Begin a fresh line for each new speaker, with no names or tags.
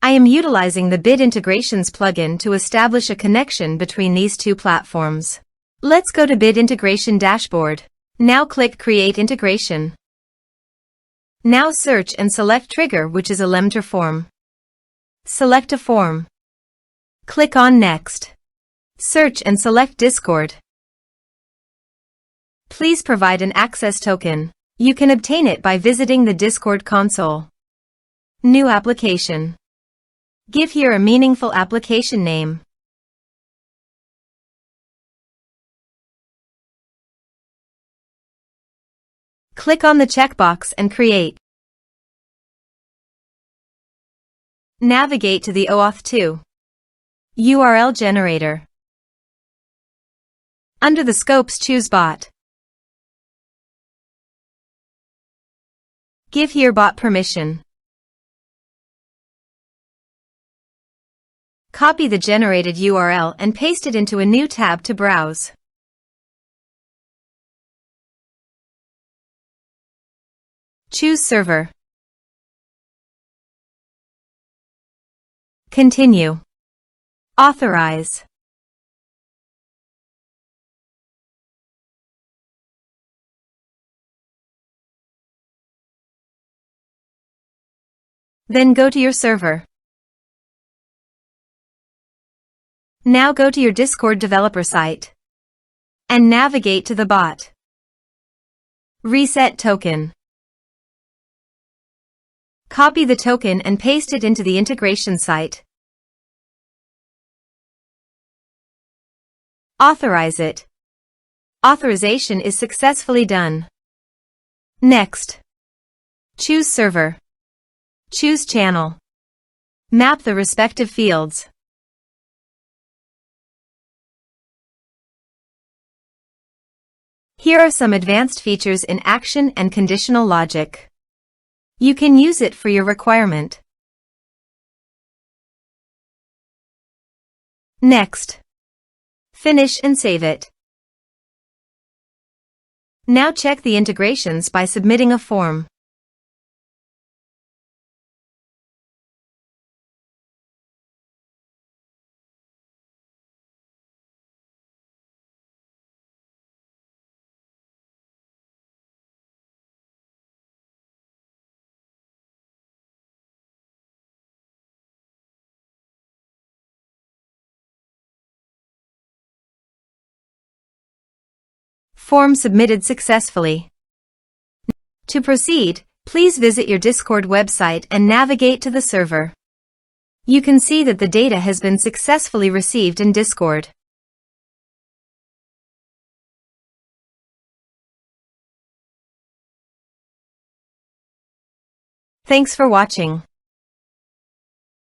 I am utilizing the Bid Integrations plugin to establish a connection between these two platforms. Let's go to Bid Integration Dashboard. Now click Create Integration. Now search and select Trigger, which is Elementor form. Select a form. Click on Next. Search and select Discord. Please provide an access token. You can obtain it by visiting the Discord console. New application. Give here a meaningful application name. Click on the checkbox and create. Navigate to the OAuth 2 URL generator. Under the scopes, choose Bot. Give here bot permission. Copy the generated URL and paste it into a new tab to browse. Choose Server. Continue. Authorize. Then go to your server. Now go to your Discord developer site and navigate to the bot. Reset token. Copy the token and paste it into the integration site. Authorize it. Authorization is successfully done. Next. Choose Server. Choose Channel. Map the respective fields. Here are some advanced features in action and conditional logic. You can use it for your requirement. Next. Finish and save it. Now check the integrations by submitting a form. Form submitted successfully. To proceed, please visit your Discord website and navigate to the server. You can see that the data has been successfully received in Discord. Thanks for watching.